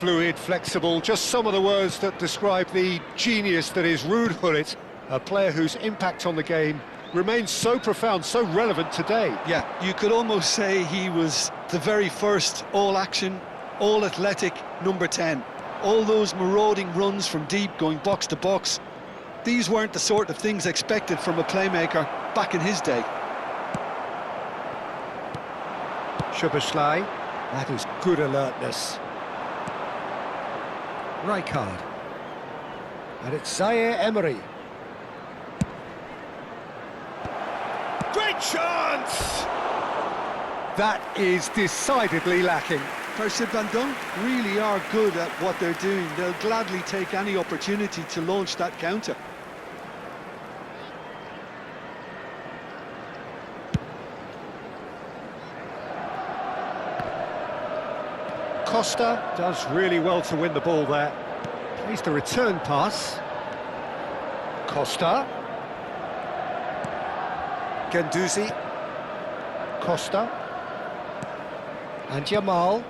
Fluid, flexible, just some of the words that describe the genius that is Ruud Gullit, a player whose impact on the game remains so profound, so relevant today. Yeah, you could almost say he was the very first all-action, all-athletic number 10. All those marauding runs from deep, going box to box, these weren't the sort of things expected from a playmaker back in his day. Szoboszlai, that is good alertness. Rijkaard. And it's Zaire Emery. Great chance! That is decidedly lacking. Paris Saint-Germain really are good at what they're doing. They'll gladly take any opportunity to launch that counter. Costa does really well to win the ball there. Plays the return pass. Costa. Guendouzi. Costa. And Yamal.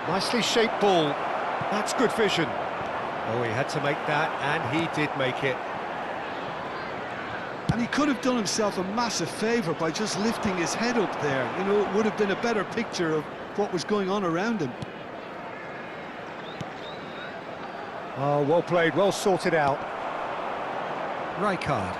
Nicely shaped ball. That's good vision. Oh, he had to make that, and he did make it. And he could have done himself a massive favour by just lifting his head up there. You know, it would have been a better picture of what was going on around him. Oh, well played, well sorted out. Rijkaard.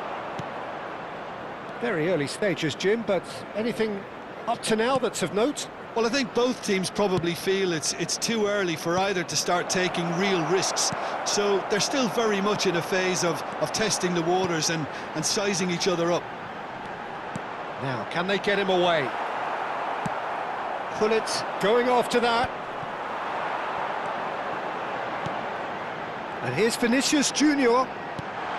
Very early stages, Jim, but anything up to now that's of note? Well, I think both teams probably feel it's too early for either to start taking real risks. So they're still very much in a phase of testing the waters and sizing each other up. Now, can they get him away? Gullit going after that. And here's Vinicius Junior.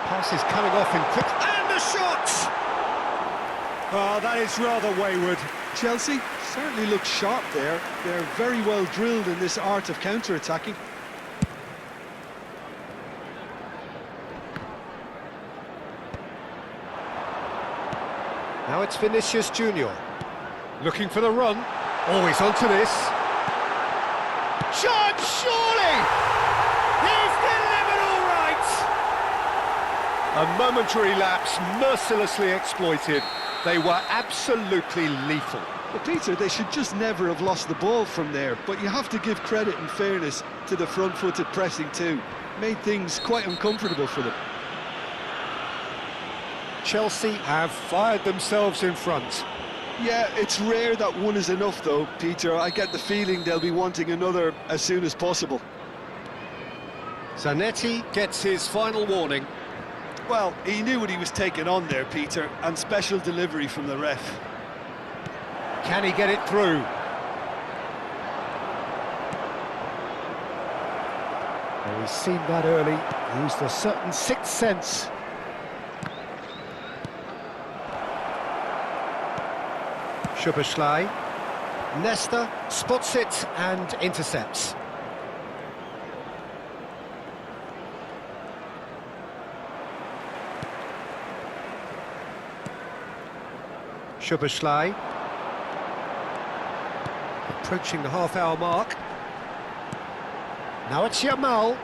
Pass is coming off in quick... And the shot! Oh, that is rather wayward. Chelsea certainly look sharp there. They're very well drilled in this art of counter-attacking. Now it's Vinicius Junior. Looking for the run. Always onto this. Shot, surely! He's delivered all right! A momentary lapse, mercilessly exploited. They were absolutely lethal. But Peter, they should just never have lost the ball from there. But you have to give credit and fairness to the front-footed pressing too. Made things quite uncomfortable for them. Chelsea have fired themselves in front. Yeah, it's rare that one is enough though, Peter. I get the feeling they'll be wanting another as soon as possible. Zanetti gets his final warning. Well, he knew what he was taking on there, Peter, and special delivery from the ref. Can he get it through? Well, he's seen that early, used a certain sixth sense. Szoboszlai. Nesta spots it and intercepts. Szoboszlai. Approaching the half-hour mark. Now it's Yamal.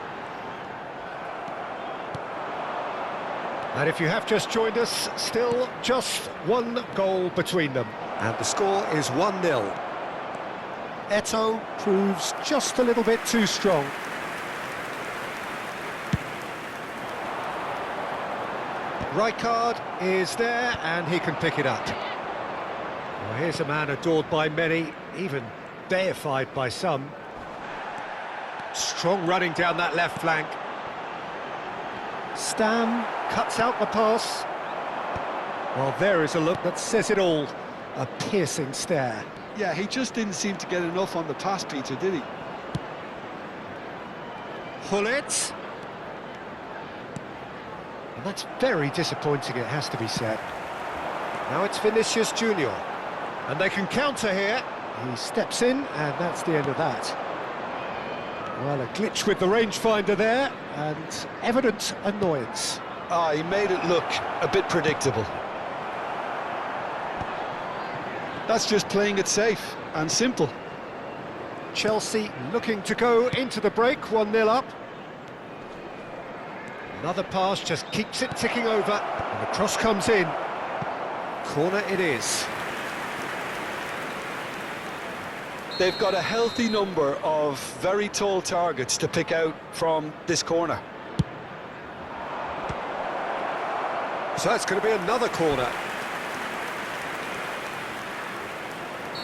And if you have just joined us, still just one goal between them. And the score is 1-0. Eto'o proves just a little bit too strong. Rijkaard is there, and he can pick it up. Well, here's a man adored by many, even deified by some. Strong running down that left flank. Stam cuts out the pass. Well, there is a look that says it all. A piercing stare. Yeah, he just didn't seem to get enough on the pass, Peter, did he? Gullit. And that's very disappointing, it has to be said. Now it's Vinicius Junior. And they can counter here. He steps in, and that's the end of that. Well, a glitch with the rangefinder there, and evident annoyance. Ah, he made it look a bit predictable. That's just playing it safe and simple. Chelsea looking to go into the break, 1-0 up. Another pass just keeps it ticking over, and the cross comes in. Corner it is. They've got a healthy number of very tall targets to pick out from this corner. So it's going to be another corner.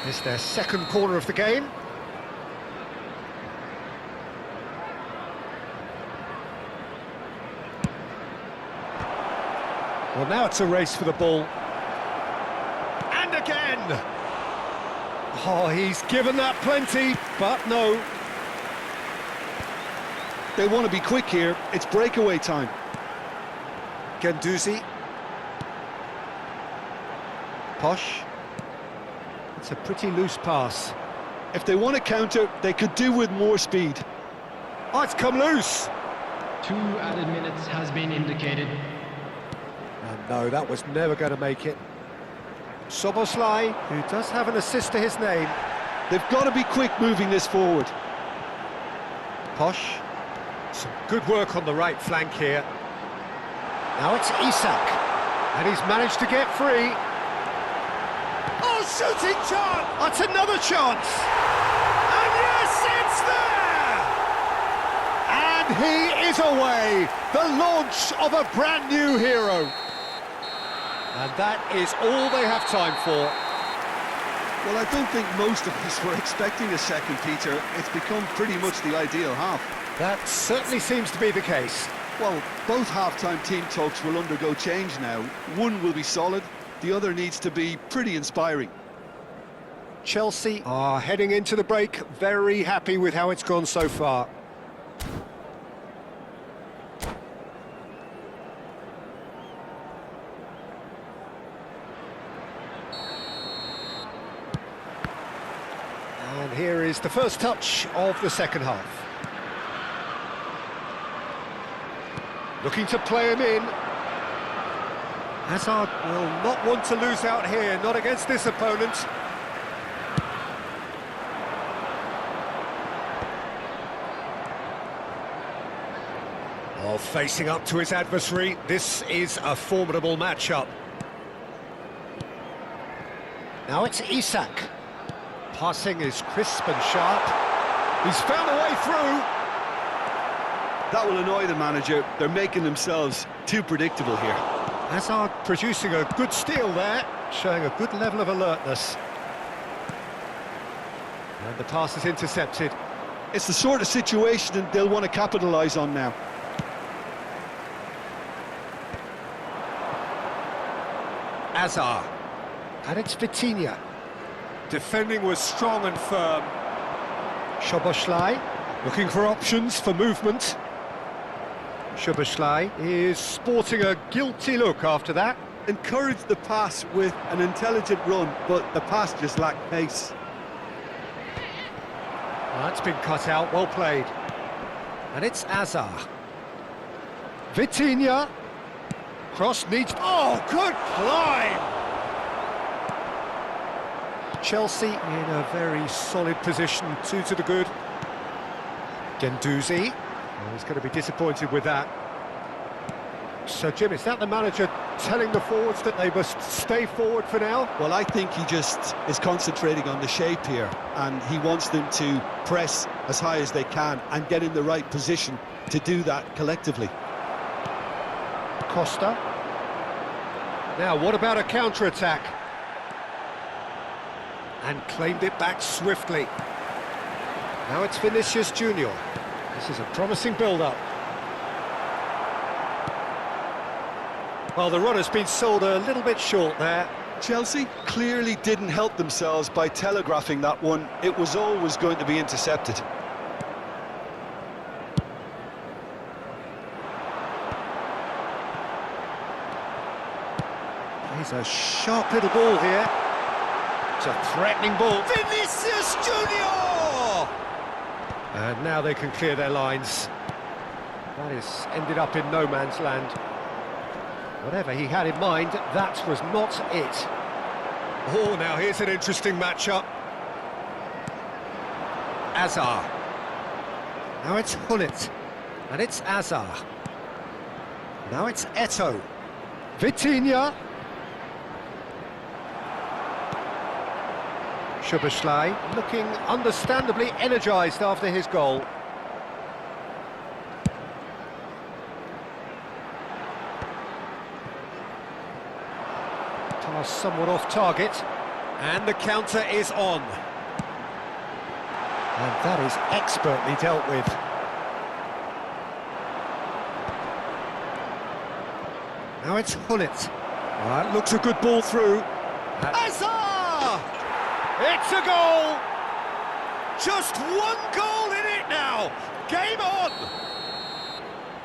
It's their second corner of the game. Well, now it's a race for the ball. And again! Oh, he's given that plenty, but no. They want to be quick here. It's breakaway time. Guendouzi. Posh. It's a pretty loose pass. If they want to counter, they could do with more speed. Oh, it's come loose! 2 added minutes has been indicated. And no, that was never going to make it. Szoboszlai, who does have an assist to his name. They've got to be quick moving this forward. Posh. Some good work on the right flank here. Now it's Isak. And he's managed to get free. Oh, shooting chance! That's another chance! And yes, it's there! And he is away! The launch of a brand new hero. And that is all they have time for. Well, I don't think most of us were expecting a second, Peter. It's become pretty much the ideal half. That certainly seems to be the case. Well, both half-time team talks will undergo change now. One will be solid, the other needs to be pretty inspiring. Chelsea are heading into the break, very happy with how it's gone so far. And here is the first touch of the second half. Looking to play him in. Hazard will not want to lose out here, not against this opponent. Oh, facing up to his adversary, this is a formidable matchup. Now it's Isak. Passing is crisp and sharp. He's found a way through. That will annoy the manager. They're making themselves too predictable here. Hazard producing a good steal there, showing a good level of alertness. And the pass is intercepted. It's the sort of situation that they'll want to capitalise on now. Azar. And it's Vitinha. Defending was strong and firm. Szoboszlai, looking for options for movement. Szoboszlai is sporting a guilty look after that. Encouraged the pass with an intelligent run, but the pass just lacked pace. Well, that's been cut out, well played. And it's Azar. Vitinha. Cross needs... Oh, good climb! Chelsea in a very solid position, 2 to the good. Guendouzi. Oh, he's going to be disappointed with that. So, Jim, is that the manager telling the forwards that they must stay forward for now? Well, I think he just is concentrating on the shape here, and he wants them to press as high as they can and get in the right position to do that collectively. Costa. Now, what about a counter-attack? And claimed it back swiftly. Now it's Vinicius Junior. This is a promising build-up. Well, the run has been sold a little bit short there. Chelsea clearly didn't help themselves by telegraphing that one. It was always going to be intercepted. He's a sharp little ball here. It's a threatening ball. Vinicius Junior! And now they can clear their lines. That is ended up in no man's land. Whatever he had in mind, that was not it. Oh, now here's an interesting matchup. Azar. Now it's Hullet. And it's Azar. Now it's Eto'o. Vitinha. Szoboszlai looking understandably energised after his goal. Pass somewhat off target. And the counter is on. And that is expertly dealt with. Now it's Hullet. That looks a good ball through. Azar! It's a goal! Just one goal in it now! Game on!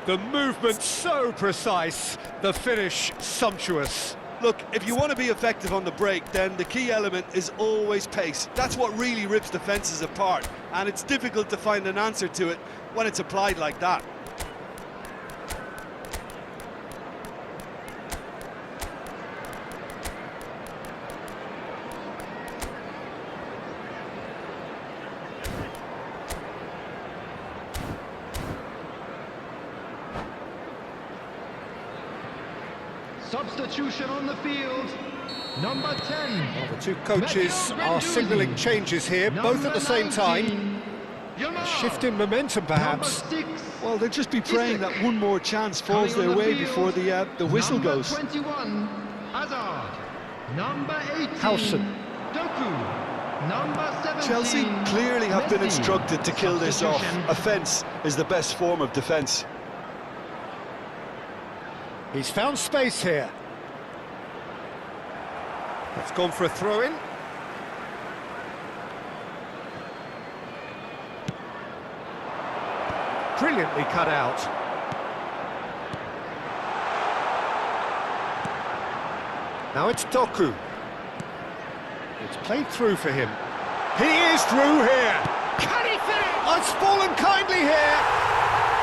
The movement so precise, the finish sumptuous. Look, if you want to be effective on the break, then the key element is always pace. That's what really rips defences apart, and it's difficult to find an answer to it when it's applied like that. Substitution on the field. Number 10. Well, the two coaches are signalling changes here, both at the same time. A shift in momentum, perhaps. Well, they'll just be praying that one more chance falls their way before the whistle goes. 21, Hazard. Number 18, Howson. Doku. Number 17, Chelsea clearly have been Messi. instructed to kill this off. Substitution. Offence is the best form of defence. He's found space here. It's gone for a throw-in. Brilliantly cut out. Now it's Doku. It's played through for him. He is through here. Can he finish? Oh, it's fallen kindly here.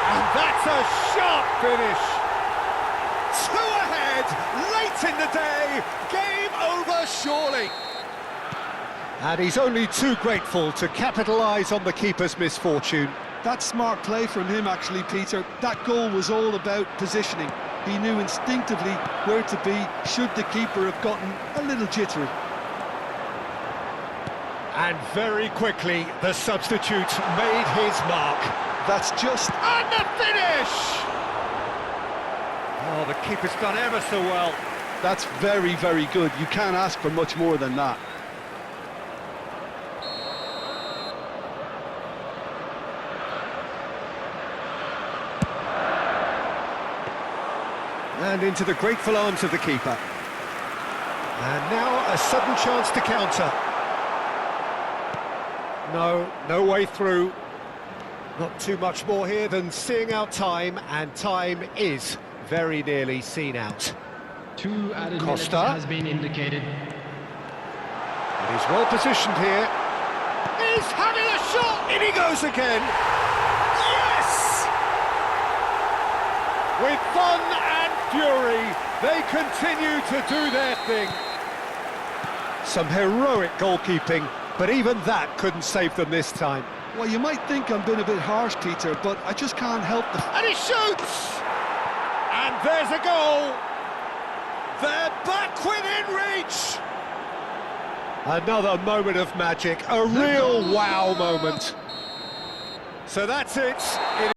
And that's a sharp finish. Two ahead, late in the day, game over surely. And he's only too grateful to capitalise on the keeper's misfortune. That's smart play from him, actually, Peter. That goal was all about positioning. He knew instinctively where to be should the keeper have gotten a little jittery. And very quickly, the substitute made his mark. That's just... And the finish! Oh, the keeper's done ever so well. That's very, very good. You can't ask for much more than that. And into the grateful arms of the keeper. And now a sudden chance to counter. No way through. Not too much more here than seeing out time, and time is very nearly seen out. 2 added minutes Costa. has been indicated. And he's well positioned here. He's having a shot! In he goes again! Yes! With fun and fury, they continue to do their thing. Some heroic goalkeeping, but even that couldn't save them this time. Well, you might think I'm being a bit harsh, Peter, but I just can't help the... And he shoots! And there's a goal! They're back within reach! Another moment of magic, a real wow moment. So that's it.